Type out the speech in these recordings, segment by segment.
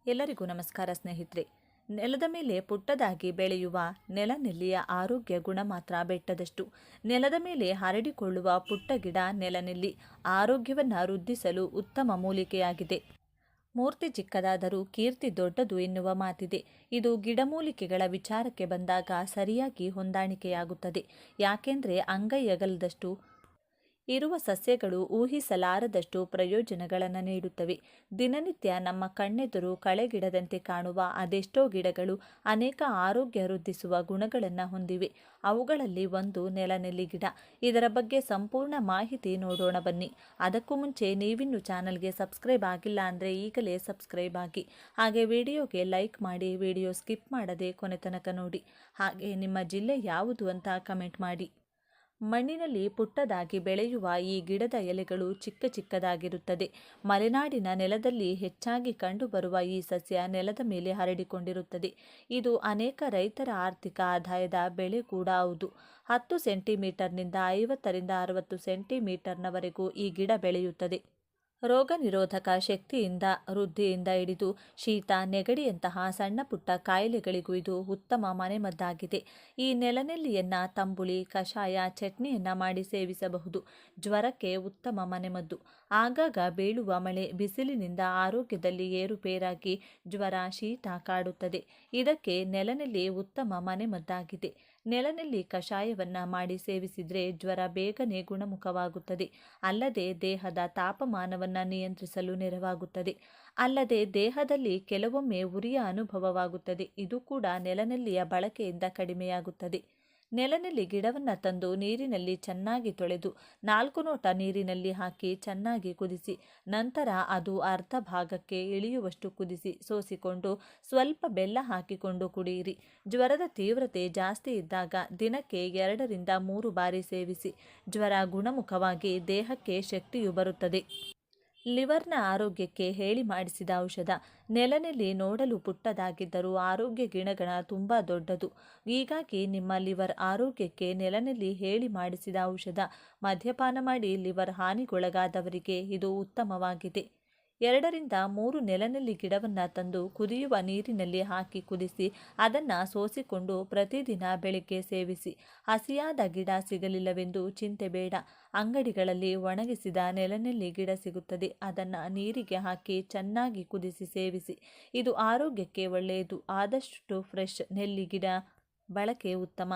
ಎಲ್ಲರಿಗೂ ನಮಸ್ಕಾರ ಸ್ನೇಹಿತರೆ. ನೆಲದ ಮೇಲೆ ಪುಟ್ಟದಾಗಿ ಬೆಳೆಯುವ ನೆಲನೆಲ್ಲಿಯ ಆರೋಗ್ಯ ಗುಣ ಮಾತ್ರ ಬೆಟ್ಟದಷ್ಟು. ನೆಲದ ಮೇಲೆ ಹರಡಿಕೊಳ್ಳುವ ಪುಟ್ಟ ಗಿಡ ನೆಲನೆಲ್ಲಿ ಆರೋಗ್ಯವನ್ನು ವೃದ್ಧಿಸಲು ಉತ್ತಮ ಮೂಲಿಕೆಯಾಗಿದೆ. ಮೂರ್ತಿ ಚಿಕ್ಕದಾದರೂ ಕೀರ್ತಿ ದೊಡ್ಡದು ಎನ್ನುವ ಮಾತಿದೆ. ಇದು ಗಿಡಮೂಲಿಕೆಗಳ ವಿಚಾರಕ್ಕೆ ಬಂದಾಗ ಸರಿಯಾಗಿ ಹೊಂದಾಣಿಕೆಯಾಗುತ್ತದೆ. ಯಾಕೆಂದರೆ ಅಂಗೈ ಅಗಲದಷ್ಟು ಇರುವ ಸಸ್ಯಗಳು ಊಹಿಸಲಾರದಷ್ಟು ಪ್ರಯೋಜನಗಳನ್ನು ನೀಡುತ್ತವೆ. ದಿನನಿತ್ಯ ನಮ್ಮ ಕಣ್ಣೆದುರು ಕಳೆಗಿಡದಂತೆ ಕಾಣುವ ಅದೆಷ್ಟೋ ಗಿಡಗಳು ಅನೇಕ ಆರೋಗ್ಯ ವೃದ್ಧಿಸುವ ಗುಣಗಳನ್ನು ಹೊಂದಿವೆ. ಅವುಗಳಲ್ಲಿ ಒಂದು ನೆಲನೆಲ್ಲಿ ಗಿಡ. ಇದರ ಬಗ್ಗೆ ಸಂಪೂರ್ಣ ಮಾಹಿತಿ ನೋಡೋಣ ಬನ್ನಿ. ಅದಕ್ಕೂ ಮುಂಚೆ ನೀವಿನ್ನು ಚಾನಲ್ಗೆ ಸಬ್ಸ್ಕ್ರೈಬ್ ಆಗಿಲ್ಲ ಅಂದರೆ ಈಗಲೇ ಸಬ್ಸ್ಕ್ರೈಬ್ ಆಗಿ, ಹಾಗೆ ವಿಡಿಯೋಗೆ ಲೈಕ್ ಮಾಡಿ, ವಿಡಿಯೋ ಸ್ಕಿಪ್ ಮಾಡದೆ ಕೊನೆ ತನಕ ನೋಡಿ. ಹಾಗೆ ನಿಮ್ಮ ಜಿಲ್ಲೆ ಯಾವುದು ಅಂತ ಕಮೆಂಟ್ ಮಾಡಿ. ಮಣ್ಣಿನಲ್ಲಿ ಪುಟ್ಟದಾಗಿ ಬೆಳೆಯುವ ಈ ಗಿಡದ ಎಲೆಗಳು ಚಿಕ್ಕ ಚಿಕ್ಕದಾಗಿರುತ್ತದೆ. ಮಲೆನಾಡಿನ ನೆಲದಲ್ಲಿ ಹೆಚ್ಚಾಗಿ ಕಂಡುಬರುವ ಈ ಸಸ್ಯ ನೆಲದ ಮೇಲೆ ಹರಡಿಕೊಂಡಿರುತ್ತದೆ. ಇದು ಅನೇಕ ರೈತರ ಆರ್ಥಿಕ ಆದಾಯದ ಬೆಳೆ ಕೂಡ ಹೌದು. 10 ಸೆಂಟಿಮೀಟರ್ನಿಂದ 50ರಿಂದ 60 ಸೆಂಟಿಮೀಟರ್ನವರೆಗೂ ಈ ಗಿಡ ಬೆಳೆಯುತ್ತದೆ. ರೋಗ ನಿರೋಧಕ ಶಕ್ತಿಯಿಂದ ವೃದ್ಧಿಯಿಂದ ಹಿಡಿದು ಶೀತ, ನೆಗಡಿಯಂತಹ ಸಣ್ಣ ಪುಟ್ಟ ಕಾಯಿಲೆಗಳಿಗೂ ಇದು ಉತ್ತಮ ಮನೆಮದ್ದಾಗಿದೆ. ಈ ನೆಲನೆಲ್ಲಿಯನ್ನು ತಂಬುಳಿ, ಕಷಾಯ, ಚಟ್ನಿಯನ್ನು ಮಾಡಿ ಸೇವಿಸಬಹುದು. ಜ್ವರಕ್ಕೆ ಉತ್ತಮ ಮನೆಮದ್ದು. ಆಗಾಗ ಬೀಳುವ ಮಳೆ, ಬಿಸಿಲಿನಿಂದ ಆರೋಗ್ಯದಲ್ಲಿ ಏರುಪೇರಾಗಿ ಜ್ವರ, ಶೀತ ಕಾಡುತ್ತದೆ. ಇದಕ್ಕೆ ನೆಲನೆಲ್ಲಿ ಉತ್ತಮ ಮನೆಮದ್ದಾಗಿದೆ. ನೆಲನೆಲ್ಲಿ ಕಷಾಯವನ್ನು ಮಾಡಿ ಸೇವಿಸಿದರೆ ಜ್ವರ ಬೇಗನೆ ಗುಣಮುಖವಾಗುತ್ತದೆ. ಅಲ್ಲದೆ ದೇಹದ ತಾಪಮಾನವನ್ನು ನಿಯಂತ್ರಿಸಲು ನೆರವಾಗುತ್ತದೆ. ಅಲ್ಲದೆ ದೇಹದಲ್ಲಿ ಕೆಲವೊಮ್ಮೆ ಉರಿಯ ಅನುಭವವಾಗುತ್ತದೆ. ಇದು ಕೂಡ ನೆಲನೆಲ್ಲಿಯ ಬಳಕೆಯಿಂದ ಕಡಿಮೆಯಾಗುತ್ತದೆ. ನೆಲನೆಲ್ಲಿ ಗಿಡವನ್ನು ತಂದು ನೀರಿನಲ್ಲಿ ಚೆನ್ನಾಗಿ ತೊಳೆದು 4 ಲೋಟ ನೀರಿನಲ್ಲಿ ಹಾಕಿ ಚೆನ್ನಾಗಿ ಕುದಿಸಿ, ನಂತರ ಅದು ಅರ್ಧ ಭಾಗಕ್ಕೆ ಇಳಿಯುವಷ್ಟು ಕುದಿಸಿ ಸೋಸಿಕೊಂಡು ಸ್ವಲ್ಪ ಬೆಲ್ಲ ಹಾಕಿಕೊಂಡು ಕುಡಿಯಿರಿ. ಜ್ವರದ ತೀವ್ರತೆ ಜಾಸ್ತಿ ಇದ್ದಾಗ ದಿನಕ್ಕೆ 2ರಿಂದ 3 ಬಾರಿ ಸೇವಿಸಿ. ಜ್ವರ ಗುಣಮುಖವಾಗಿ ದೇಹಕ್ಕೆ ಶಕ್ತಿಯು ಬರುತ್ತದೆ. ಲಿವರ್ನ ಆರೋಗ್ಯಕ್ಕೆ ಹೇಳಿ ಮಾಡಿಸಿದ ಔಷಧ. ನೆಲನೆಲ್ಲಿ ನೋಡಲು ಪುಟ್ಟದಾಗಿದ್ದರೂ ಆರೋಗ್ಯ ಗುಣಗಳ ತುಂಬ ದೊಡ್ಡದು. ಹೀಗಾಗಿ ನಿಮ್ಮ ಲಿವರ್ ಆರೋಗ್ಯಕ್ಕೆ ನೆಲನೆಲ್ಲಿ ಹೇಳಿ ಮಾಡಿಸಿದ ಔಷಧ. ಮದ್ಯಪಾನ ಮಾಡಿ ಲಿವರ್ ಹಾನಿಗೊಳಗಾದವರಿಗೆ ಇದು ಉತ್ತಮವಾಗಿದೆ. 2ರಿಂದ 3 ನೆಲನೆಲ್ಲಿ ಗಿಡವನ್ನು ತಂದು ಕುದಿಯುವ ನೀರಿನಲ್ಲಿ ಹಾಕಿ ಕುದಿಸಿ ಅದನ್ನು ಸೋಸಿಕೊಂಡು ಪ್ರತಿದಿನ ಬೆಳಿಗ್ಗೆ ಸೇವಿಸಿ. ಹಸಿಯಾದ ಗಿಡ ಸಿಗಲಿಲ್ಲವೆಂದು ಚಿಂತೆ ಬೇಡ. ಅಂಗಡಿಗಳಲ್ಲಿ ಒಣಗಿಸಿದ ನೆಲನೆಲ್ಲಿ ಗಿಡ ಸಿಗುತ್ತದೆ. ಅದನ್ನು ನೀರಿಗೆ ಹಾಕಿ ಚೆನ್ನಾಗಿ ಕುದಿಸಿ ಸೇವಿಸಿ. ಇದು ಆರೋಗ್ಯಕ್ಕೆ ಒಳ್ಳೆಯದು. ಆದಷ್ಟು ಫ್ರೆಶ್ ನೆಲ್ಲಿ ಗಿಡ ಬಳಕೆ ಉತ್ತಮ.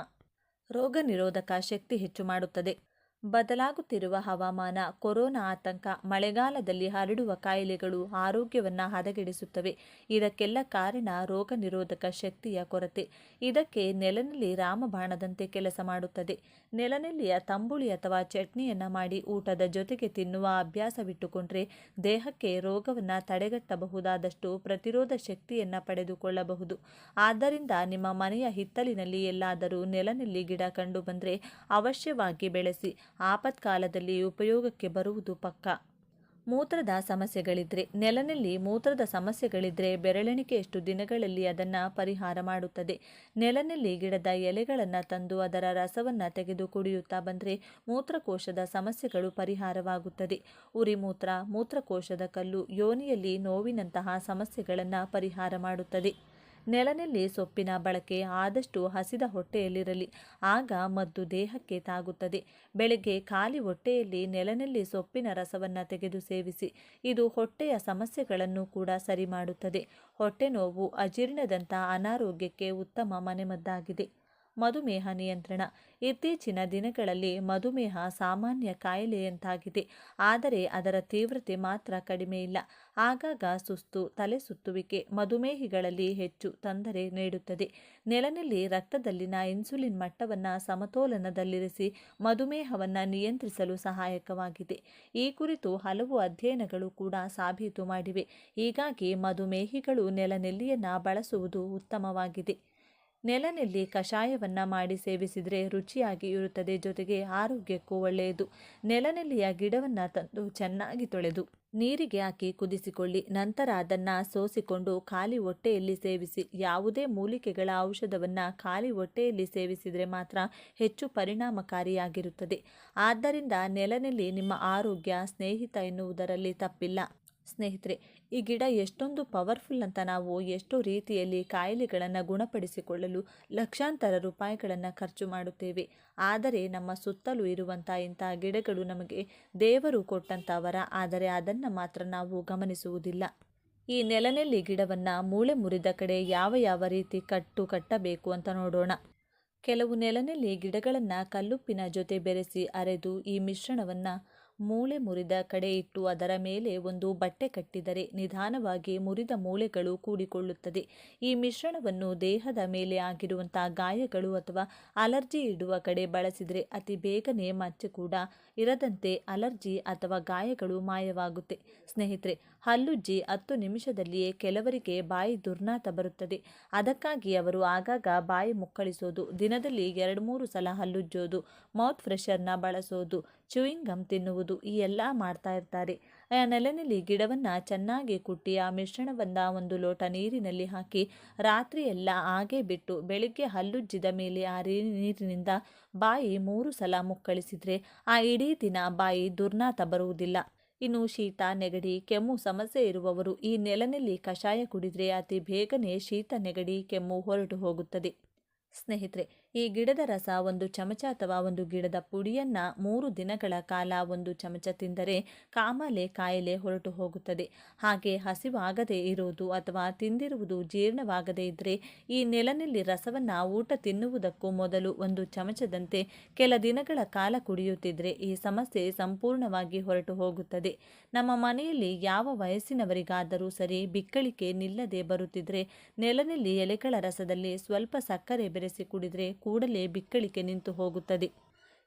ರೋಗ ನಿರೋಧಕ ಶಕ್ತಿ ಹೆಚ್ಚು ಮಾಡುತ್ತದೆ. ಬದಲಾಗುತ್ತಿರುವ ಹವಾಮಾನ, ಕೊರೋನಾ ಆತಂಕ, ಮಳೆಗಾಲದಲ್ಲಿ ಹರಡುವ ಕಾಯಿಲೆಗಳು ಆರೋಗ್ಯವನ್ನು ಹದಗೆಡಿಸುತ್ತವೆ. ಇದಕ್ಕೆಲ್ಲ ಕಾರಣ ರೋಗ ನಿರೋಧಕ ಶಕ್ತಿಯ ಕೊರತೆ. ಇದಕ್ಕೆ ನೆಲನೆಲ್ಲಿ ರಾಮಬಾಣದಂತೆ ಕೆಲಸ ಮಾಡುತ್ತದೆ. ನೆಲನೆಲ್ಲಿಯ ತಂಬುಳಿ ಅಥವಾ ಚಟ್ನಿಯನ್ನು ಮಾಡಿ ಊಟದ ಜೊತೆಗೆ ತಿನ್ನುವ ಅಭ್ಯಾಸವಿಟ್ಟುಕೊಂಡ್ರೆ ದೇಹಕ್ಕೆ ರೋಗವನ್ನು ತಡೆಗಟ್ಟಬಹುದಾದಷ್ಟು ಪ್ರತಿರೋಧ ಶಕ್ತಿಯನ್ನು ಪಡೆದುಕೊಳ್ಳಬಹುದು. ಆದ್ದರಿಂದ ನಿಮ್ಮ ಮನೆಯ ಹಿತ್ತಲಿನಲ್ಲಿ ಎಲ್ಲಾದರೂ ನೆಲನೆಲ್ಲಿ ಗಿಡ ಕಂಡು ಬಂದರೆ ಅವಶ್ಯವಾಗಿ ಬೆಳೆಸಿ. ಆಪತ್ಕಾಲದಲ್ಲಿ ಉಪಯೋಗಕ್ಕೆ ಬರುವುದು ಪಕ್ಕಾ. ಮೂತ್ರದ ಸಮಸ್ಯೆಗಳಿದ್ರೆ ನೆಲನೆಲ್ಲಿ ಮೂತ್ರದ ಸಮಸ್ಯೆಗಳಿದ್ರೆ ಬೆರಳೆಣಿಕೆಯಷ್ಟು ದಿನಗಳಲ್ಲಿ ಅದನ್ನು ಪರಿಹಾರ ಮಾಡುತ್ತದೆ. ನೆಲನೆಲ್ಲಿ ಗಿಡದ ಎಲೆಗಳನ್ನು ತಂದು ಅದರ ರಸವನ್ನು ತೆಗೆದು ಕುಡಿಯುತ್ತಾ ಬಂದರೆ ಮೂತ್ರಕೋಶದ ಸಮಸ್ಯೆಗಳು ಪರಿಹಾರವಾಗುತ್ತದೆ. ಉರಿ ಮೂತ್ರ, ಮೂತ್ರಕೋಶದ ಕಲ್ಲು, ಯೋನಿಯಲ್ಲಿ ನೋವಿನಂತಹ ಸಮಸ್ಯೆಗಳನ್ನು ಪರಿಹಾರ ಮಾಡುತ್ತದೆ. ನೆಲನೆಲ್ಲಿ ಸೊಪ್ಪಿನ ಬಳಕೆ ಆದಷ್ಟು ಹಸಿದ ಹೊಟ್ಟೆಯಲ್ಲಿರಲಿ. ಆಗ ಮದ್ದು ದೇಹಕ್ಕೆ ತಾಗುತ್ತದೆ. ಬೆಳಗ್ಗೆ ಖಾಲಿ ಹೊಟ್ಟೆಯಲ್ಲಿ ನೆಲನೆಲ್ಲಿ ಸೊಪ್ಪಿನ ರಸವನ್ನು ತೆಗೆದು ಸೇವಿಸಿ. ಇದು ಹೊಟ್ಟೆಯ ಸಮಸ್ಯೆಗಳನ್ನು ಕೂಡ ಸರಿ ಮಾಡುತ್ತದೆ. ಹೊಟ್ಟೆ ನೋವು, ಅಜೀರ್ಣದಂಥ ಅನಾರೋಗ್ಯಕ್ಕೆ ಉತ್ತಮ ಮನೆಮದ್ದಾಗಿದೆ. ಮಧುಮೇಹ ನಿಯಂತ್ರಣ. ಇತ್ತೀಚಿನ ದಿನಗಳಲ್ಲಿ ಮಧುಮೇಹ ಸಾಮಾನ್ಯ ಕಾಯಿಲೆಯಂತಾಗಿದೆ. ಆದರೆ ಅದರ ತೀವ್ರತೆ ಮಾತ್ರ ಕಡಿಮೆ ಇಲ್ಲ. ಆಗಾಗ ಸುಸ್ತು, ತಲೆ ಸುತ್ತುವಿಕೆ ಮಧುಮೇಹಿಗಳಲ್ಲಿ ಹೆಚ್ಚು ತೊಂದರೆ ನೀಡುತ್ತದೆ. ನೆಲನೆಲ್ಲಿ ರಕ್ತದಲ್ಲಿನ ಇನ್ಸುಲಿನ್ ಮಟ್ಟವನ್ನು ಸಮತೋಲನದಲ್ಲಿರಿಸಿ ಮಧುಮೇಹವನ್ನು ನಿಯಂತ್ರಿಸಲು ಸಹಾಯಕವಾಗಿದೆ. ಈ ಕುರಿತು ಹಲವು ಅಧ್ಯಯನಗಳು ಕೂಡ ಸಾಬೀತು ಮಾಡಿವೆ. ಹೀಗಾಗಿ ಮಧುಮೇಹಿಗಳು ನೆಲನೆಲ್ಲಿಯನ್ನು ಬಳಸುವುದು ಉತ್ತಮವಾಗಿದೆ. ನೆಲನೆಲ್ಲಿ ಕಷಾಯವನ್ನು ಮಾಡಿ ಸೇವಿಸಿದರೆ ರುಚಿಯಾಗಿ ಇರುತ್ತದೆ. ಜೊತೆಗೆ ಆರೋಗ್ಯಕ್ಕೂ ಒಳ್ಳೆಯದು. ನೆಲನೆಲ್ಲಿಯ ಗಿಡವನ್ನು ತಂದು ಚೆನ್ನಾಗಿ ತೊಳೆದು ನೀರಿಗೆ ಹಾಕಿ ಕುದಿಸಿಕೊಳ್ಳಿ. ನಂತರ ಅದನ್ನು ಸೋಸಿಕೊಂಡು ಖಾಲಿ ಹೊಟ್ಟೆಯಲ್ಲಿ ಸೇವಿಸಿ. ಯಾವುದೇ ಮೂಲಿಕೆಗಳ ಔಷಧವನ್ನು ಖಾಲಿ ಹೊಟ್ಟೆಯಲ್ಲಿ ಸೇವಿಸಿದರೆ ಮಾತ್ರ ಹೆಚ್ಚು ಪರಿಣಾಮಕಾರಿಯಾಗಿರುತ್ತದೆ. ಆದ್ದರಿಂದ ನೆಲನೆಲ್ಲಿ ನಿಮ್ಮ ಆರೋಗ್ಯ ಸ್ನೇಹಿತ ಎನ್ನುವುದರಲ್ಲಿ ತಪ್ಪಿಲ್ಲ. ಸ್ನೇಹಿತರೆ, ಈ ಗಿಡ ಎಷ್ಟೊಂದು ಪವರ್ಫುಲ್ ಅಂತ ನಾವು ಎಷ್ಟೋ ರೀತಿಯಲ್ಲಿ ಕಾಯಿಲೆಗಳನ್ನು ಗುಣಪಡಿಸಿಕೊಳ್ಳಲು ಲಕ್ಷಾಂತರ ರೂಪಾಯಿಗಳನ್ನು ಖರ್ಚು ಮಾಡುತ್ತೇವೆ. ಆದರೆ ನಮ್ಮ ಸುತ್ತಲೂ ಇರುವಂಥ ಇಂಥ ಗಿಡಗಳು ನಮಗೆ ದೇವರು ಕೊಟ್ಟಂಥ ವರ. ಆದರೆ ಅದನ್ನು ಮಾತ್ರ ನಾವು ಗಮನಿಸುವುದಿಲ್ಲ. ಈ ನೆಲನೆಲ್ಲಿ ಗಿಡವನ್ನು ಮೂಳೆ ಮುರಿದ ಕಡೆ ಯಾವ ಯಾವ ರೀತಿ ಕಟ್ಟಬೇಕು ಅಂತ ನೋಡೋಣ. ಕೆಲವು ನೆಲನೆಲ್ಲಿ ಗಿಡಗಳನ್ನು ಕಲ್ಲುಪ್ಪಿನ ಜೊತೆ ಬೆರೆಸಿ ಅರೆದು ಈ ಮಿಶ್ರಣವನ್ನು ಮೂಳೆ ಮುರಿದ ಕಡೆ ಇಟ್ಟು ಅದರ ಮೇಲೆ ಒಂದು ಬಟ್ಟೆ ಕಟ್ಟಿದರೆ ನಿಧಾನವಾಗಿ ಮುರಿದ ಮೂಳೆಗಳು ಕೂಡಿಕೊಳ್ಳುತ್ತದೆ. ಈ ಮಿಶ್ರಣವನ್ನು ದೇಹದ ಮೇಲೆ ಆಗಿರುವಂಥ ಗಾಯಗಳು ಅಥವಾ ಅಲರ್ಜಿ ಇಡುವ ಕಡೆ ಬಳಸಿದರೆ ಅತಿ ಬೇಗನೆ ಮಚ್ಚೆ ಕೂಡ ಇರದಂತೆ ಅಲರ್ಜಿ ಅಥವಾ ಗಾಯಗಳು ಮಾಯವಾಗುತ್ತೆ. ಸ್ನೇಹಿತರೆ, ಹಲ್ಲುಜ್ಜಿ 10 ನಿಮಿಷದಲ್ಲಿಯೇ ಕೆಲವರಿಗೆ ಬಾಯಿ ದುರ್ನಾತ ಬರುತ್ತದೆ. ಅದಕ್ಕಾಗಿ ಅವರು ಆಗಾಗ ಬಾಯಿ ಮುಕ್ಕಳಿಸೋದು, ದಿನದಲ್ಲಿ 2-3 ಸಲ ಹಲ್ಲುಜ್ಜೋದು, ಮೌತ್ ಫ್ರೆಶರ್ನ ಬಳಸೋದು, ಚೂಯಿಂಗ್ ಗಮ್ ತಿನ್ನುವುದು ಈ ಎಲ್ಲ ಮಾಡ್ತಾ ಇರ್ತಾರೆ. ಆ ನೆಲನೆಲ್ಲಿ ಗಿಡವನ್ನು ಚೆನ್ನಾಗಿ ಕುಟ್ಟಿ ಆ ಮಿಶ್ರಣವನ್ನು 1 ಲೋಟ ನೀರಿನಲ್ಲಿ ಹಾಕಿ ರಾತ್ರಿ ಎಲ್ಲ ಹಾಗೆ ಬಿಟ್ಟು ಬೆಳಿಗ್ಗೆ ಹಲ್ಲುಜ್ಜಿದ ಮೇಲೆ ಆ ನೀರಿನಿಂದ ಬಾಯಿ 3 ಸಲ ಮುಕ್ಕಳಿಸಿದರೆ ಆ ಇಡೀ ದಿನ ಬಾಯಿ ದುರ್ನಾತ ಬರುವುದಿಲ್ಲ. ಇನ್ನು ಶೀತ, ನೆಗಡಿ, ಕೆಮ್ಮು ಸಮಸ್ಯೆ ಇರುವವರು ಈ ನೆಲನೆಲ್ಲಿ ಕಷಾಯ ಕುಡಿದರೆ ಅತಿ ಬೇಗನೆ ಶೀತ, ನೆಗಡಿ, ಕೆಮ್ಮು ಹೊರಟು ಹೋಗುತ್ತದೆ. ಸ್ನೇಹಿತರೆ, ಈ ಗಿಡದ ರಸ 1 ಚಮಚ ಅಥವಾ 1 ಗಿಡದ ಪುಡಿಯನ್ನು 3 ದಿನಗಳ ಕಾಲ 1 ಚಮಚ ತಿಂದರೆ ಕಾಮಾಲೆ ಕಾಯಿಲೆ ಹೊರಟು ಹೋಗುತ್ತದೆ. ಹಾಗೆ ಹಸಿವಾಗದೇ ಇರೋದು ಅಥವಾ ತಿಂದಿರುವುದು ಜೀರ್ಣವಾಗದೇ ಇದ್ದರೆ ಈ ನೆಲನೆಲ್ಲಿ ರಸವನ್ನು ಊಟ ತಿನ್ನುವುದಕ್ಕೂ ಮೊದಲು 1 ಚಮಚದಂತೆ ಕೆಲ ದಿನಗಳ ಕಾಲ ಕುಡಿಯುತ್ತಿದ್ದರೆ ಈ ಸಮಸ್ಯೆ ಸಂಪೂರ್ಣವಾಗಿ ಹೊರಟು ಹೋಗುತ್ತದೆ. ನಮ್ಮ ಮನೆಯಲ್ಲಿ ಯಾವ ವಯಸ್ಸಿನವರಿಗಾದರೂ ಸರಿ ಬಿಕ್ಕಳಿಕೆ ನಿಲ್ಲದೆ ಬರುತ್ತಿದ್ದರೆ ನೆಲನೆಲ್ಲಿ ಎಲೆಗಳ ರಸದಲ್ಲಿ ಸ್ವಲ್ಪ ಸಕ್ಕರೆ ಬೆರೆಸಿ ಕುಡಿದರೆ ಕೂಡಲೇ ಬಿಕ್ಕಳಿಕೆ ನಿಂತು ಹೋಗುತ್ತದೆ.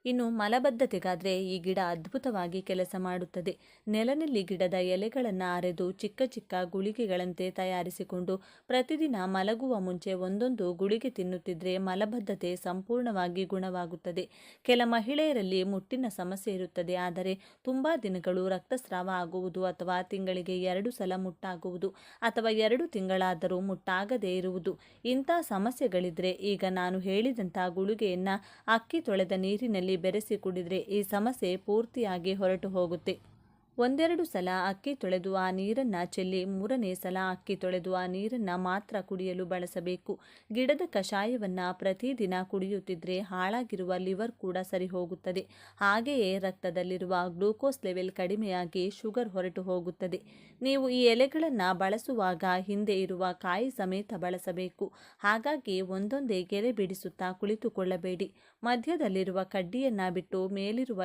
ಇನ್ನು ಮಲಬದ್ಧತೆಗಾದರೆ ಈ ಗಿಡ ಅದ್ಭುತವಾಗಿ ಕೆಲಸ ಮಾಡುತ್ತದೆ. ನೆಲನೆಲ್ಲಿ ಗಿಡದ ಎಲೆಗಳನ್ನು ಅರೆದು ಚಿಕ್ಕ ಚಿಕ್ಕ ಗುಳಿಗೆಗಳಂತೆ ತಯಾರಿಸಿಕೊಂಡು ಪ್ರತಿದಿನ ಮಲಗುವ ಮುಂಚೆ 1 ಗುಳಿಗೆ ತಿನ್ನುತ್ತಿದ್ದರೆ ಮಲಬದ್ಧತೆ ಸಂಪೂರ್ಣವಾಗಿ ಗುಣವಾಗುತ್ತದೆ. ಕೆಲ ಮಹಿಳೆಯರಲ್ಲಿ ಮುಟ್ಟಿನ ಸಮಸ್ಯೆ ಇರುತ್ತದೆ. ಆದರೆ ತುಂಬ ದಿನಗಳು ರಕ್ತಸ್ರಾವ ಆಗುವುದು ಅಥವಾ ತಿಂಗಳಿಗೆ 2 ಸಲ ಮುಟ್ಟಾಗುವುದು ಅಥವಾ 2 ತಿಂಗಳಾದರೂ ಮುಟ್ಟಾಗದೇ ಇರುವುದು, ಇಂಥ ಸಮಸ್ಯೆಗಳಿದ್ದರೆ ಈಗ ನಾನು ಹೇಳಿದಂಥ ಗುಳಿಗೆಯನ್ನು ಅಕ್ಕಿ ತೊಳೆದ ನೀರಿನಲ್ಲಿ ಬೆರೆಸಿ ಕುಡಿದರೆ ಈ ಸಮಸ್ಯೆ ಪೂರ್ತಿಯಾಗಿ ಹೊರಟು ಹೋಗುತ್ತೆ. 1-2 ಸಲ ಅಕ್ಕಿ ತೊಳೆದು ಆ ನೀರನ್ನು ಚೆಲ್ಲಿ 3ನೇ ಸಲ ಅಕ್ಕಿ ತೊಳೆದು ಆ ನೀರನ್ನು ಮಾತ್ರ ಕುಡಿಯಲು ಬಳಸಬೇಕು. ಗಿಡದ ಕಷಾಯವನ್ನು ಪ್ರತಿದಿನ ಕುಡಿಯುತ್ತಿದ್ದರೆ ಹಾಳಾಗಿರುವ ಲಿವರ್ ಕೂಡ ಸರಿ ಹೋಗುತ್ತದೆ. ಹಾಗೆಯೇ ರಕ್ತದಲ್ಲಿರುವ ಗ್ಲೂಕೋಸ್ ಲೆವೆಲ್ ಕಡಿಮೆಯಾಗಿ ಶುಗರ್ ಹೊರಟು ಹೋಗುತ್ತದೆ. ನೀವು ಈ ಎಲೆಗಳನ್ನು ಬಳಸುವಾಗ ಹಿಂದೆ ಇರುವ ಕಾಯಿ ಸಮೇತ ಬಳಸಬೇಕು. ಹಾಗಾಗಿ ಒಂದೊಂದೇ ಗೆರೆ ಬಿಡಿಸುತ್ತಾ ಕುಳಿತುಕೊಳ್ಳಬೇಡಿ. ಮಧ್ಯದಲ್ಲಿರುವ ಕಡ್ಡಿಯನ್ನು ಬಿಟ್ಟು ಮೇಲಿರುವ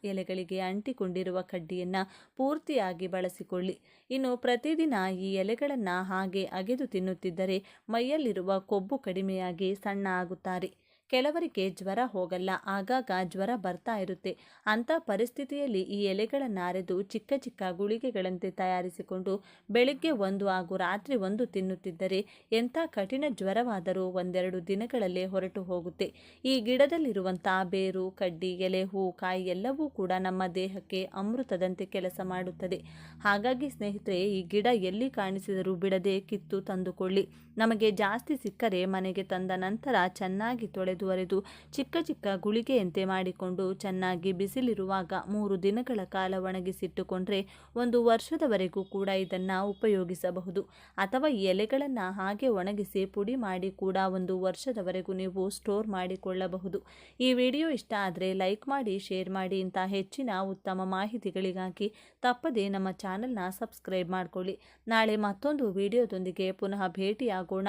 ಎಲೆಗಳಿಗೆ ಅಂಟಿಕೊಂಡಿರುವ ಕಡ್ಡಿಯನ್ನು ಪೂರ್ತಿಯಾಗಿ ಬಳಸಿಕೊಳ್ಳಿ. ಇನ್ನು ಪ್ರತಿದಿನ ಈ ಎಲೆಗಳನ್ನು ಹಾಗೆ ಅಗೆದು ತಿನ್ನುತ್ತಿದ್ದರೆ ಮೈಯಲ್ಲಿರುವ ಕೊಬ್ಬು ಕಡಿಮೆಯಾಗಿ ಸಣ್ಣ ಆಗುತ್ತಾರೆ. ಕೆಲವರಿಗೆ ಜ್ವರ ಹೋಗಲ್ಲ, ಆಗಾಗ ಜ್ವರ ಬರ್ತಾ ಇರುತ್ತೆ. ಅಂಥ ಪರಿಸ್ಥಿತಿಯಲ್ಲಿ ಈ ಎಲೆಗಳನ್ನು ಅರೆದು ಚಿಕ್ಕ ಚಿಕ್ಕ ಗುಳಿಗೆಗಳಂತೆ ತಯಾರಿಸಿಕೊಂಡು ಬೆಳಿಗ್ಗೆ 1 ಹಾಗೂ ರಾತ್ರಿ 1 ತಿನ್ನುತ್ತಿದ್ದರೆ ಎಂಥ ಕಠಿಣ ಜ್ವರವಾದರೂ 1-2 ದಿನಗಳಲ್ಲೇ ಹೊರಟು ಹೋಗುತ್ತೆ. ಈ ಗಿಡದಲ್ಲಿರುವಂಥ ಬೇರು, ಕಡ್ಡಿ, ಎಲೆ, ಹೂ, ಕಾಯಿ ಎಲ್ಲವೂ ಕೂಡ ನಮ್ಮ ದೇಹಕ್ಕೆ ಅಮೃತದಂತೆ ಕೆಲಸ ಮಾಡುತ್ತದೆ. ಹಾಗಾಗಿ ಸ್ನೇಹಿತರೆ, ಈ ಗಿಡ ಎಲ್ಲಿ ಕಾಣಿಸಿದರೂ ಬಿಡದೆ ಕಿತ್ತು ತಂದುಕೊಳ್ಳಿ. ನಮಗೆ ಜಾಸ್ತಿ ಸಿಕ್ಕರೆ ಮನೆಗೆ ತಂದ ನಂತರ ಚೆನ್ನಾಗಿ ತೊಳೆದು ಅರೆದು ಚಿಕ್ಕ ಚಿಕ್ಕ ಗುಳಿಗೆಯಂತೆ ಮಾಡಿಕೊಂಡು ಚೆನ್ನಾಗಿ ಬಿಸಿಲಿರುವಾಗ 3 ದಿನಗಳ ಕಾಲ ಒಣಗಿಸಿಟ್ಟುಕೊಂಡ್ರೆ 1 ವರ್ಷದವರೆಗೂ ಕೂಡ ಇದನ್ನು ಉಪಯೋಗಿಸಬಹುದು. ಅಥವಾ ಈ ಎಲೆಗಳನ್ನು ಹಾಗೆ ಒಣಗಿಸಿ ಪುಡಿ ಮಾಡಿ ಕೂಡ 1 ವರ್ಷದವರೆಗೂ ನೀವು ಸ್ಟೋರ್ ಮಾಡಿಕೊಳ್ಳಬಹುದು. ಈ ವಿಡಿಯೋ ಇಷ್ಟ ಆದರೆ ಲೈಕ್ ಮಾಡಿ, ಶೇರ್ ಮಾಡಿ. ಇಂಥ ಹೆಚ್ಚಿನ ಉತ್ತಮ ಮಾಹಿತಿಗಳಿಗಾಗಿ ತಪ್ಪದೇ ನಮ್ಮ ಚಾನಲ್ನ ಸಬ್ಸ್ಕ್ರೈಬ್ ಮಾಡಿಕೊಳ್ಳಿ. ನಾಳೆ ಮತ್ತೊಂದು ವಿಡಿಯೋದೊಂದಿಗೆ ಪುನಃ ಭೇಟಿಯಾಗೋಣ.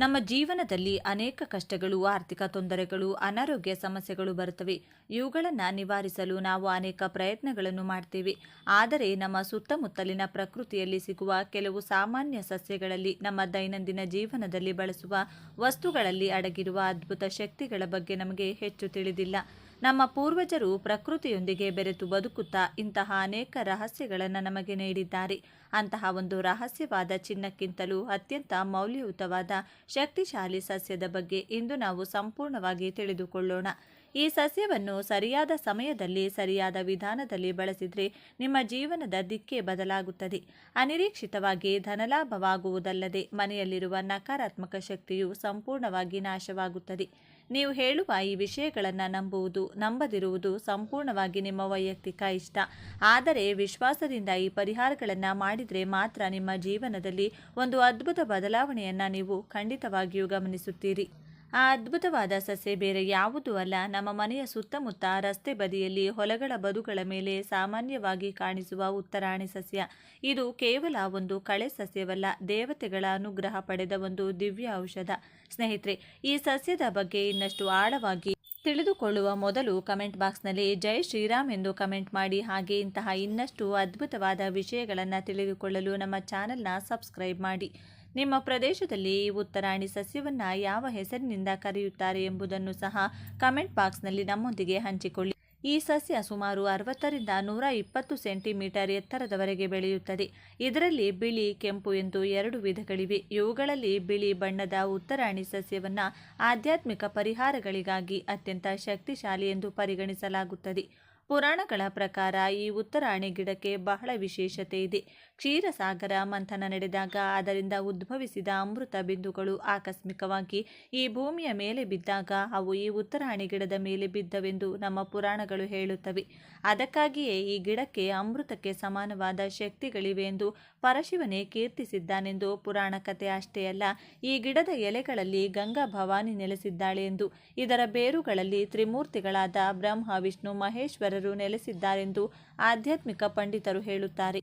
ನಮ್ಮ ಜೀವನದಲ್ಲಿ ಅನೇಕ ಕಷ್ಟಗಳು, ಆರ್ಥಿಕ ತೊಂದರೆಗಳು, ಅನಾರೋಗ್ಯ ಸಮಸ್ಯೆಗಳು ಬರುತ್ತವೆ. ಇವುಗಳನ್ನು ನಿವಾರಿಸಲು ನಾವು ಅನೇಕ ಪ್ರಯತ್ನಗಳನ್ನು ಮಾಡ್ತೇವೆ. ಆದರೆ ನಮ್ಮ ಸುತ್ತಮುತ್ತಲಿನ ಪ್ರಕೃತಿಯಲ್ಲಿ ಸಿಗುವ ಕೆಲವು ಸಾಮಾನ್ಯ ಸಸ್ಯಗಳಲ್ಲಿ, ನಮ್ಮ ದೈನಂದಿನ ಜೀವನದಲ್ಲಿ ಬಳಸುವ ವಸ್ತುಗಳಲ್ಲಿ ಅಡಗಿರುವ ಅದ್ಭುತ ಶಕ್ತಿಗಳ ಬಗ್ಗೆ ನಮಗೆ ಹೆಚ್ಚು ತಿಳಿದಿಲ್ಲ. ನಮ್ಮ ಪೂರ್ವಜರು ಪ್ರಕೃತಿಯೊಂದಿಗೆ ಬೆರೆತು ಬದುಕುತ್ತಾ ಇಂತಹ ಅನೇಕ ರಹಸ್ಯಗಳನ್ನು ನಮಗೆ ನೀಡಿದ್ದಾರೆ. ಅಂತಹ ಒಂದು ರಹಸ್ಯವಾದ ಚಿನ್ನಕ್ಕಿಂತಲೂ ಅತ್ಯಂತ ಮೌಲ್ಯಯುತವಾದ ಶಕ್ತಿಶಾಲಿ ಸಸ್ಯದ ಬಗ್ಗೆ ಇಂದು ನಾವು ಸಂಪೂರ್ಣವಾಗಿ ತಿಳಿದುಕೊಳ್ಳೋಣ. ಈ ಸಸ್ಯವನ್ನು ಸರಿಯಾದ ಸಮಯದಲ್ಲಿ ಸರಿಯಾದ ವಿಧಾನದಲ್ಲಿ ಬಳಸಿದರೆ ನಿಮ್ಮ ಜೀವನದ ದಿಕ್ಕೇ ಬದಲಾಗುತ್ತದೆ. ಅನಿರೀಕ್ಷಿತವಾಗಿ ಧನಲಾಭವಾಗುವುದಲ್ಲದೆ ಮನೆಯಲ್ಲಿರುವ ನಕಾರಾತ್ಮಕ ಶಕ್ತಿಯು ಸಂಪೂರ್ಣವಾಗಿ ನಾಶವಾಗುತ್ತದೆ. ನೀವು ಹೇಳುವ ಈ ವಿಷಯಗಳನ್ನು ನಂಬದಿರುವುದು ಸಂಪೂರ್ಣವಾಗಿ ನಿಮ್ಮ ವೈಯಕ್ತಿಕ ಇಷ್ಟ. ಆದರೆ ವಿಶ್ವಾಸದಿಂದ ಈ ಪರಿಹಾರಗಳನ್ನು ಮಾಡಿದರೆ ಮಾತ್ರ ನಿಮ್ಮ ಜೀವನದಲ್ಲಿ ಒಂದು ಅದ್ಭುತ ಬದಲಾವಣೆಯನ್ನು ನೀವು ಖಂಡಿತವಾಗಿಯೂ ಗಮನಿಸುತ್ತೀರಿ. ಆ ಅದ್ಭುತವಾದ ಸಸ್ಯ ಬೇರೆ ಯಾವುದೂ ಅಲ್ಲ, ನಮ್ಮ ಮನೆಯ ಸುತ್ತಮುತ್ತ ರಸ್ತೆ ಬದಿಯಲ್ಲಿ ಹೊಲಗಳ ಬದುಗಳ ಮೇಲೆ ಸಾಮಾನ್ಯವಾಗಿ ಕಾಣಿಸುವ ಉತ್ತರಾಣಿ ಸಸ್ಯ. ಇದು ಕೇವಲ ಒಂದು ಕಳೆ ಸಸ್ಯವಲ್ಲ, ದೇವತೆಗಳ ಅನುಗ್ರಹ ಪಡೆದ ಒಂದು ದಿವ್ಯ ಔಷಧ. ಸ್ನೇಹಿತರೆ, ಈ ಸಸ್ಯದ ಬಗ್ಗೆ ಇನ್ನಷ್ಟು ಆಳವಾಗಿ ತಿಳಿದುಕೊಳ್ಳುವ ಮೊದಲು ಕಮೆಂಟ್ ಬಾಕ್ಸ್ನಲ್ಲಿ ಜೈ ಶ್ರೀರಾಮ್ ಎಂದು ಕಮೆಂಟ್ ಮಾಡಿ. ಹಾಗೆ ಇಂತಹ ಇನ್ನಷ್ಟು ಅದ್ಭುತವಾದ ವಿಷಯಗಳನ್ನು ತಿಳಿದುಕೊಳ್ಳಲು ನಮ್ಮ ಚಾನೆಲ್ನ ಸಬ್ಸ್ಕ್ರೈಬ್ ಮಾಡಿ. ನಿಮ್ಮ ಪ್ರದೇಶದಲ್ಲಿ ಈ ಉತ್ತರಾಣಿ ಸಸ್ಯವನ್ನು ಯಾವ ಹೆಸರಿನಿಂದ ಕರೆಯುತ್ತಾರೆ ಎಂಬುದನ್ನು ಸಹ ಕಮೆಂಟ್ ಬಾಕ್ಸ್ನಲ್ಲಿ ನಮ್ಮೊಂದಿಗೆ ಹಂಚಿಕೊಳ್ಳಿ. ಈ ಸಸ್ಯ ಸುಮಾರು 60 ರಿಂದ 120 ಸೆಂಟಿಮೀಟರ್ ಎತ್ತರದವರೆಗೆ ಬೆಳೆಯುತ್ತದೆ. ಇದರಲ್ಲಿ ಬಿಳಿ, ಕೆಂಪು ಎಂದು 2 ವಿಧಗಳಿವೆ. ಇವುಗಳಲ್ಲಿ ಬಿಳಿ ಬಣ್ಣದ ಉತ್ತರಾಣಿ ಸಸ್ಯವನ್ನು ಆಧ್ಯಾತ್ಮಿಕ ಪರಿಹಾರಗಳಿಗಾಗಿ ಅತ್ಯಂತ ಶಕ್ತಿಶಾಲಿ ಎಂದು ಪರಿಗಣಿಸಲಾಗುತ್ತದೆ. ಪುರಾಣಗಳ ಪ್ರಕಾರ ಈ ಉತ್ತರಾಣಿ ಗಿಡಕ್ಕೆ ಬಹಳ ವಿಶೇಷತೆ ಇದೆ. ಕ್ಷೀರಸಾಗರ ಮಂಥನ ನಡೆದಾಗ ಅದರಿಂದ ಉದ್ಭವಿಸಿದ ಅಮೃತ ಬಿಂದುಗಳು ಆಕಸ್ಮಿಕವಾಗಿ ಈ ಭೂಮಿಯ ಮೇಲೆ ಬಿದ್ದಾಗ ಅವು ಈ ಉತ್ತರಾಣಿ ಗಿಡದ ಮೇಲೆ ಬಿದ್ದವೆಂದು ನಮ್ಮ ಪುರಾಣಗಳು ಹೇಳುತ್ತವೆ. ಅದಕ್ಕಾಗಿಯೇ ಈ ಗಿಡಕ್ಕೆ ಅಮೃತಕ್ಕೆ ಸಮಾನವಾದ ಶಕ್ತಿಗಳಿವೆ ಎಂದು ಪರಶಿವನೇ ಕೀರ್ತಿಸಿದ್ದಾನೆಂದು ಪುರಾಣ ಕಥೆ. ಅಷ್ಟೇ ಅಲ್ಲ, ಈ ಗಿಡದ ಎಲೆಗಳಲ್ಲಿ ಗಂಗಾ ಭವಾನಿ ನೆಲೆಸಿದ್ದಾಳೆ ಎಂದು, ಇದರ ಬೇರುಗಳಲ್ಲಿ ತ್ರಿಮೂರ್ತಿಗಳಾದ ಬ್ರಹ್ಮ, ವಿಷ್ಣು, ಮಹೇಶ್ವರರು ನೆಲೆಸಿದ್ದಾರೆಂದು ಆಧ್ಯಾತ್ಮಿಕ ಪಂಡಿತರು ಹೇಳುತ್ತಾರೆ.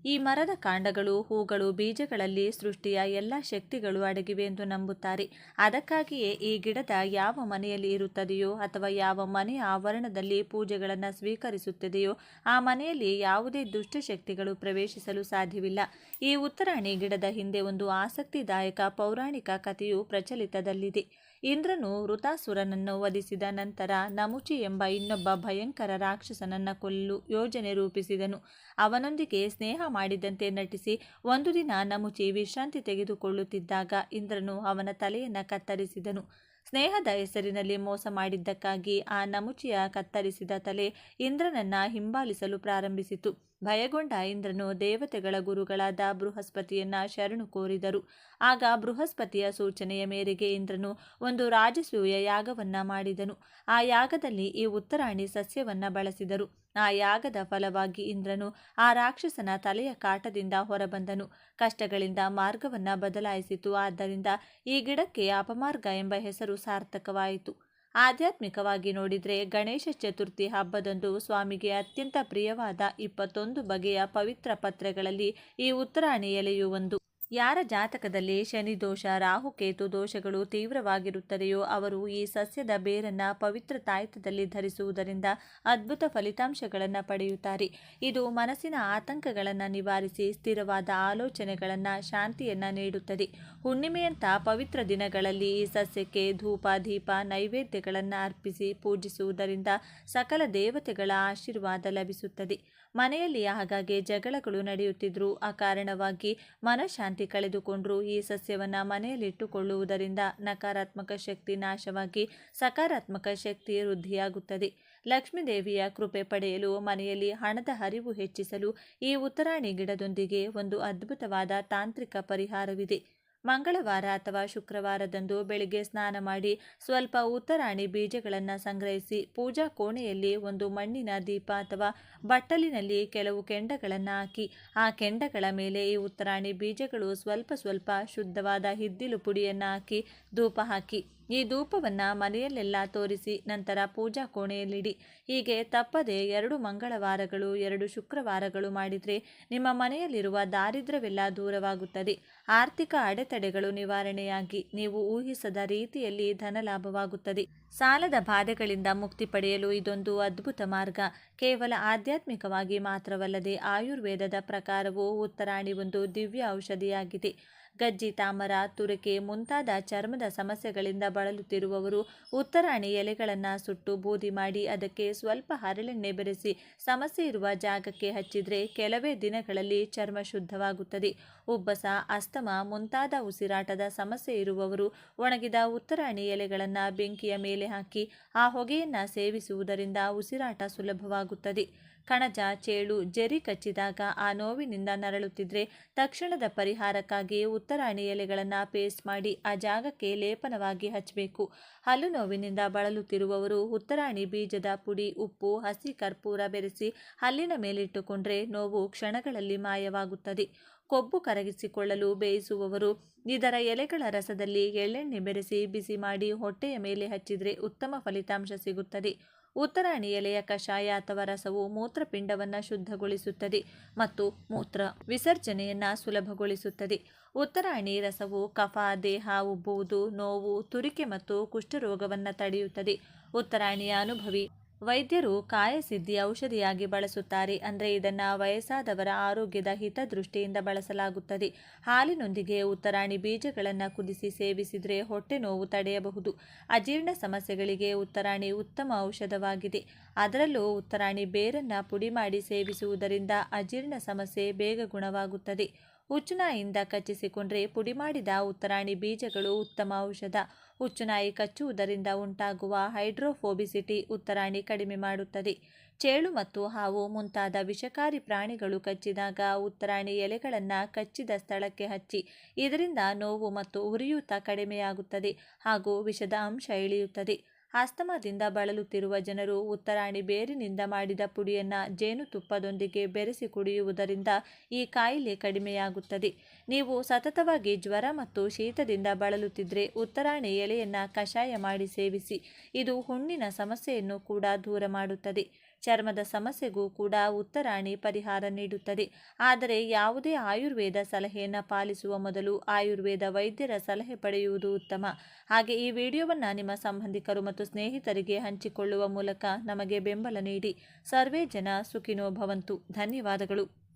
ಈ ಮರದ ಕಾಂಡಗಳು, ಹೂಗಳು, ಬೀಜಗಳಲ್ಲಿ ಸೃಷ್ಟಿಯ ಎಲ್ಲ ಶಕ್ತಿಗಳು ಅಡಗಿವೆ ಎಂದು ನಂಬುತ್ತಾರೆ. ಅದಕ್ಕಾಗಿಯೇ ಈ ಗಿಡದ ಯಾವ ಮನೆಯಲ್ಲಿ ಇರುತ್ತದೆಯೋ ಅಥವಾ ಯಾವ ಮನೆಯ ಆವರಣದಲ್ಲಿ ಪೂಜೆಗಳನ್ನು ಸ್ವೀಕರಿಸುತ್ತದೆಯೋ ಆ ಮನೆಯಲ್ಲಿ ಯಾವುದೇ ದುಷ್ಟಶಕ್ತಿಗಳು ಪ್ರವೇಶಿಸಲು ಸಾಧ್ಯವಿಲ್ಲ. ಈ ಉತ್ತರಾಣಿ ಗಿಡದ ಹಿಂದೆ ಒಂದು ಆಸಕ್ತಿದಾಯಕ ಪೌರಾಣಿಕ ಕಥೆಯು ಪ್ರಚಲಿತದಲ್ಲಿದೆ. ಇಂದ್ರನು ವೃತಾಸುರನನ್ನು ವಧಿಸಿದ ನಂತರ ನಮುಚಿ ಎಂಬ ಇನ್ನೊಬ್ಬ ಭಯಂಕರ ರಾಕ್ಷಸನನ್ನು ಕೊಲ್ಲಲು ಯೋಜನೆ ರೂಪಿಸಿದನು. ಅವನೊಂದಿಗೆ ಸ್ನೇಹ ಮಾಡಿದಂತೆ ನಟಿಸಿ ಒಂದು ದಿನ ನಮುಚಿ ವಿಶ್ರಾಂತಿ ತೆಗೆದುಕೊಳ್ಳುತ್ತಿದ್ದಾಗ ಇಂದ್ರನು ಅವನ ತಲೆಯನ್ನು ಕತ್ತರಿಸಿದನು. ಸ್ನೇಹದ ಹೆಸರಿನಲ್ಲಿ ಮೋಸ ಮಾಡಿದ್ದಕ್ಕಾಗಿ ಆ ನಮುಚಿಯ ಕತ್ತರಿಸಿದ ತಲೆ ಇಂದ್ರನನ್ನ ಹಿಂಬಾಲಿಸಲು ಪ್ರಾರಂಭಿಸಿತು. ಭಯಗೊಂಡ ಇಂದ್ರನು ದೇವತೆಗಳ ಗುರುಗಳಾದ ಬೃಹಸ್ಪತಿಯನ್ನ ಶರಣು ಕೋರಿದರು. ಆಗ ಬೃಹಸ್ಪತಿಯ ಸೂಚನೆಯ ಮೇರೆಗೆ ಇಂದ್ರನು ಒಂದು ರಾಜಸೂಯ ಯಾಗವನ್ನ ಮಾಡಿದನು. ಆ ಯಾಗದಲ್ಲಿ ಈ ಉತ್ತರಾಣಿ ಸಸ್ಯವನ್ನ ಬಳಸಿದರು. ಆ ಯಾಗದ ಫಲವಾಗಿ ಇಂದ್ರನು ಆ ರಾಕ್ಷಸನ ತಲೆಯ ಕಾಟದಿಂದ ಹೊರಬಂದನು. ಕಷ್ಟಗಳಿಂದ ಮಾರ್ಗವನ್ನ ಬದಲಾಯಿಸಿತು. ಆದ್ದರಿಂದ ಈ ಗಿಡಕ್ಕೆ ಅಪಮಾರ್ಗ ಎಂಬ ಹೆಸರು ಸಾರ್ಥಕವಾಯಿತು. ಆಧ್ಯಾತ್ಮಿಕವಾಗಿ ನೋಡಿದರೆ ಗಣೇಶ ಚತುರ್ಥಿ ಹಬ್ಬದಂದು ಸ್ವಾಮಿಗೆ ಅತ್ಯಂತ ಪ್ರಿಯವಾದ 21 ಬಗೆಯ ಪವಿತ್ರ ಪತ್ರೆಗಳಲ್ಲಿ ಈ ಉತ್ತರಾಣಿ ಎಲೆಯು ಒಂದು. ಯಾರ ಜಾತಕದಲ್ಲಿ ಶನಿ ದೋಷ, ರಾಹುಕೇತು ದೋಷಗಳು ತೀವ್ರವಾಗಿರುತ್ತದೆಯೋ ಅವರು ಈ ಸಸ್ಯದ ಬೇರನ್ನ ಪವಿತ್ರ ತಾಯ್ತದಲ್ಲಿ ಧರಿಸುವುದರಿಂದ ಅದ್ಭುತ ಫಲಿತಾಂಶಗಳನ್ನು ಪಡೆಯುತ್ತಾರೆ. ಇದು ಮನಸ್ಸಿನ ಆತಂಕಗಳನ್ನು ನಿವಾರಿಸಿ ಸ್ಥಿರವಾದ ಆಲೋಚನೆಗಳನ್ನು, ಶಾಂತಿಯನ್ನು ನೀಡುತ್ತದೆ. ಹುಣ್ಣಿಮೆಯಂಥ ಪವಿತ್ರ ದಿನಗಳಲ್ಲಿ ಈ ಸಸ್ಯಕ್ಕೆ ಧೂಪ, ದೀಪ, ನೈವೇದ್ಯಗಳನ್ನು ಅರ್ಪಿಸಿ ಪೂಜಿಸುವುದರಿಂದ ಸಕಲ ದೇವತೆಗಳ ಆಶೀರ್ವಾದ ಲಭಿಸುತ್ತದೆ. ಮನೆಯಲ್ಲಿ ಆಗಾಗ್ಗೆ ಜಗಳಗಳು ನಡೆಯುತ್ತಿದ್ದರೂ ಅಕಾರಣವಾಗಿ ಮನಃಶಾಂತಿ ಕಳೆದುಕೊಂಡರೂ ಈ ಸಸ್ಯವನ್ನು ಮನೆಯಲ್ಲಿಟ್ಟುಕೊಳ್ಳುವುದರಿಂದ ನಕಾರಾತ್ಮಕ ಶಕ್ತಿ ನಾಶವಾಗಿ ಸಕಾರಾತ್ಮಕ ಶಕ್ತಿ ವೃದ್ಧಿಯಾಗುತ್ತದೆ. ಲಕ್ಷ್ಮೀದೇವಿಯ ಕೃಪೆ ಪಡೆಯಲು, ಮನೆಯಲ್ಲಿ ಹಣದ ಹರಿವು ಹೆಚ್ಚಿಸಲು ಈ ಉತ್ತರಾಣಿ ಗಿಡದೊಂದಿಗೆ ಒಂದು ಅದ್ಭುತವಾದ ತಾಂತ್ರಿಕ ಪರಿಹಾರವಿದೆ. ಮಂಗಳವಾರ ಅಥವಾ ಶುಕ್ರವಾರದಂದು ಬೆಳಿಗ್ಗೆ ಸ್ನಾನ ಮಾಡಿ ಸ್ವಲ್ಪ ಉತ್ತರಾಣಿ ಬೀಜಗಳನ್ನು ಸಂಗ್ರಹಿಸಿ ಪೂಜಾ ಕೋಣೆಯಲ್ಲಿ ಒಂದು ಮಣ್ಣಿನ ದೀಪ ಅಥವಾ ಬಟ್ಟಲಿನಲ್ಲಿ ಕೆಲವು ಕೆಂಡಗಳನ್ನು ಹಾಕಿ ಆ ಕೆಂಡಗಳ ಮೇಲೆ ಈ ಉತ್ತರಾಣಿ ಬೀಜಗಳು ಸ್ವಲ್ಪ ಸ್ವಲ್ಪ ಶುದ್ಧವಾದ ಹಿದ್ದಿಲು ಪುಡಿಯನ್ನು ಹಾಕಿ ಧೂಪ ಹಾಕಿ. ಈ ಧೂಪವನ್ನು ಮನೆಯಲ್ಲೆಲ್ಲ ತೋರಿಸಿ ನಂತರ ಪೂಜಾ ಕೋಣೆಯಲ್ಲಿಡಿ. ಹೀಗೆ ತಪ್ಪದೆ 2 ಮಂಗಳವಾರಗಳು 2 ಶುಕ್ರವಾರಗಳು ಮಾಡಿದರೆ ನಿಮ್ಮ ಮನೆಯಲ್ಲಿರುವ ದಾರಿದ್ರ್ಯವೆಲ್ಲ ದೂರವಾಗುತ್ತದೆ. ಆರ್ಥಿಕ ಅಡೆತಡೆಗಳು ನಿವಾರಣೆಯಾಗಿ ನೀವು ಊಹಿಸದ ರೀತಿಯಲ್ಲಿ ಧನಲಾಭವಾಗುತ್ತದೆ. ಸಾಲದ ಬಾಧೆಗಳಿಂದ ಮುಕ್ತಿ ಪಡೆಯಲು ಇದೊಂದು ಅದ್ಭುತ ಮಾರ್ಗ. ಕೇವಲ ಆಧ್ಯಾತ್ಮಿಕವಾಗಿ ಮಾತ್ರವಲ್ಲದೆ ಆಯುರ್ವೇದದ ಪ್ರಕಾರವೂ ಉತ್ತರಾಣಿ ಒಂದು ದಿವ್ಯ ಔಷಧಿಯಾಗಿದೆ. ಗಜ್ಜಿ, ತಾಮರ, ತುರಿಕೆ ಮುಂತಾದ ಚರ್ಮದ ಸಮಸ್ಯೆಗಳಿಂದ ಬಳಲುತ್ತಿರುವವರು ಉತ್ತರಾಣಿ ಎಲೆಗಳನ್ನು ಸುಟ್ಟು ಬೂದಿ ಮಾಡಿ ಅದಕ್ಕೆ ಸ್ವಲ್ಪ ಹರಳೆಣ್ಣೆ ಬೆರೆಸಿ ಸಮಸ್ಯೆ ಇರುವ ಜಾಗಕ್ಕೆ ಹಚ್ಚಿದರೆ ಕೆಲವೇ ದಿನಗಳಲ್ಲಿ ಚರ್ಮ ಶುದ್ಧವಾಗುತ್ತದೆ. ಉಬ್ಬಸ, ಅಸ್ತಮ ಮುಂತಾದ ಉಸಿರಾಟದ ಸಮಸ್ಯೆ ಇರುವವರು ಒಣಗಿದ ಉತ್ತರಾಣಿ ಎಲೆಗಳನ್ನು ಬೆಂಕಿಯ ಮೇಲೆ ಹಾಕಿ ಆ ಹೊಗೆಯನ್ನು ಸೇವಿಸುವುದರಿಂದ ಉಸಿರಾಟ ಸುಲಭವಾಗುತ್ತದೆ. ಕಣಜ, ಚೇಳು, ಜರಿ ಕಚ್ಚಿದಾಗ ಆ ನೋವಿನಿಂದ ನರಳುತ್ತಿದ್ರೆ ತಕ್ಷಣದ ಪರಿಹಾರಕ್ಕಾಗಿ ಉತ್ತರಾಣಿ ಎಲೆಗಳನ್ನು ಪೇಸ್ಟ್ ಮಾಡಿ ಆ ಜಾಗಕ್ಕೆ ಲೇಪನವಾಗಿ ಹಚ್ಚಬೇಕು. ಹಲ್ಲು ನೋವಿನಿಂದ ಬಳಲುತ್ತಿರುವವರು ಉತ್ತರಾಣಿ ಬೀಜದ ಪುಡಿ, ಉಪ್ಪು, ಹಸಿ ಕರ್ಪೂರ ಬೆರೆಸಿ ಹಲ್ಲಿನ ಮೇಲಿಟ್ಟುಕೊಂಡ್ರೆ ನೋವು ಕ್ಷಣಗಳಲ್ಲಿ ಮಾಯವಾಗುತ್ತದೆ. ಕೊಬ್ಬು ಕರಗಿಸಿಕೊಳ್ಳಲು ಬೇಯಿಸುವವರು ಇದರ ಎಲೆಗಳ ರಸದಲ್ಲಿ ಎಳ್ಳೆಣ್ಣೆ ಬೆರೆಸಿ ಬಿಸಿ ಮಾಡಿ ಹೊಟ್ಟೆಯ ಮೇಲೆ ಹಚ್ಚಿದರೆ ಉತ್ತಮ ಫಲಿತಾಂಶ ಸಿಗುತ್ತದೆ. ಉತ್ತರಾಣಿ ಎಲೆಯ ಕಷಾಯ ಅಥವಾ ರಸವು ಮೂತ್ರಪಿಂಡವನ್ನು ಶುದ್ಧಗೊಳಿಸುತ್ತದೆ ಮತ್ತು ಮೂತ್ರ ವಿಸರ್ಜನೆಯನ್ನು ಸುಲಭಗೊಳಿಸುತ್ತದೆ. ಉತ್ತರಾಣಿ ರಸವು ಕಫ, ದೇಹ ಉಬ್ಬುವುದು, ನೋವು, ತುರಿಕೆ ಮತ್ತು ಕುಷ್ಠರೋಗವನ್ನು ತಡೆಯುತ್ತದೆ. ಉತ್ತರಾಣಿಯ ಅನುಭವಿ ವೈದ್ಯರು ಕಾಯಸಿದ್ಧಿ ಔಷಧಿಯಾಗಿ ಬಳಸುತ್ತಾರೆ. ಅಂದರೆ ಇದನ್ನು ವಯಸ್ಸಾದವರ ಆರೋಗ್ಯದ ಹಿತದೃಷ್ಟಿಯಿಂದ ಬಳಸಲಾಗುತ್ತದೆ. ಹಾಲಿನೊಂದಿಗೆ ಉತ್ತರಾಣಿ ಬೀಜಗಳನ್ನು ಕುದಿಸಿ ಸೇವಿಸಿದರೆ ಹೊಟ್ಟೆ ನೋವು ತಡೆಯಬಹುದು. ಅಜೀರ್ಣ ಸಮಸ್ಯೆಗಳಿಗೆ ಉತ್ತರಾಣಿ ಉತ್ತಮ ಔಷಧವಾಗಿದೆ. ಅದರಲ್ಲೂ ಉತ್ತರಾಣಿ ಬೇರನ್ನು ಪುಡಿ ಮಾಡಿ ಸೇವಿಸುವುದರಿಂದ ಅಜೀರ್ಣ ಸಮಸ್ಯೆ ಬೇಗ ಗುಣವಾಗುತ್ತದೆ. ಹುಚ್ಚುನಾಯಿಯಿಂದ ಕಚ್ಚಿಸಿಕೊಂಡ್ರೆ ಪುಡಿ ಮಾಡಿದ ಉತ್ತರಾಣಿ ಬೀಜಗಳು ಉತ್ತಮ ಔಷಧ. ಹುಚ್ಚುನಾಯಿ ಕಚ್ಚುವುದರಿಂದ ಉಂಟಾಗುವ ಹೈಡ್ರೋಫೋಬಿಸಿಟಿ ಉತ್ತರಾಣಿ ಕಡಿಮೆ ಮಾಡುತ್ತದೆ. ಚೇಳು ಮತ್ತು ಹಾವು ಮುಂತಾದ ವಿಷಕಾರಿ ಪ್ರಾಣಿಗಳು ಕಚ್ಚಿದಾಗ ಉತ್ತರಾಣಿ ಎಲೆಗಳನ್ನು ಕಚ್ಚಿದ ಸ್ಥಳಕ್ಕೆ ಹಚ್ಚಿ. ಇದರಿಂದ ನೋವು ಮತ್ತು ಉರಿಯೂತ ಕಡಿಮೆಯಾಗುತ್ತದೆ ಹಾಗೂ ವಿಷದ ಅಂಶ ಇಳಿಯುತ್ತದೆ. ಆಸ್ತಮಾದಿಂದ ಬಳಲುತ್ತಿರುವ ಜನರು ಉತ್ತರಾಣಿ ಬೇರಿನಿಂದ ಮಾಡಿದ ಪುಡಿಯನ್ನು ಜೇನುತುಪ್ಪದೊಂದಿಗೆ ಬೆರೆಸಿ ಕುಡಿಯುವುದರಿಂದ ಈ ಕಾಯಿಲೆ ಕಡಿಮೆಯಾಗುತ್ತದೆ. ನೀವು ಸತತವಾಗಿ ಜ್ವರ ಮತ್ತು ಶೀತದಿಂದ ಬಳಲುತ್ತಿದ್ದರೆ ಉತ್ತರಾಣಿ ಎಲೆಯನ್ನು ಕಷಾಯ ಮಾಡಿ ಸೇವಿಸಿ. ಇದು ಹುಣ್ಣಿನ ಸಮಸ್ಯೆಯನ್ನು ಕೂಡ ದೂರ ಮಾಡುತ್ತದೆ. ಚರ್ಮದ ಸಮಸ್ಯೆಗೂ ಕೂಡ ಉತ್ತರಾಣಿ ಪರಿಹಾರ ನೀಡುತ್ತದೆ. ಆದರೆ ಯಾವುದೇ ಆಯುರ್ವೇದ ಸಲಹೆಯನ್ನು ಪಾಲಿಸುವ ಮೊದಲು ಆಯುರ್ವೇದ ವೈದ್ಯರ ಸಲಹೆ ಪಡೆಯುವುದು ಉತ್ತಮ. ಹಾಗೆ ಈ ವಿಡಿಯೋವನ್ನು ನಿಮ್ಮ ಸಂಬಂಧಿಕರು ಮತ್ತು ಸ್ನೇಹಿತರಿಗೆ ಹಂಚಿಕೊಳ್ಳುವ ಮೂಲಕ ನಮಗೆ ಬೆಂಬಲ ನೀಡಿ. ಸರ್ವೇ ಜನ ಸುಖಿನೋ ಭವಂತು. ಧನ್ಯವಾದಗಳು.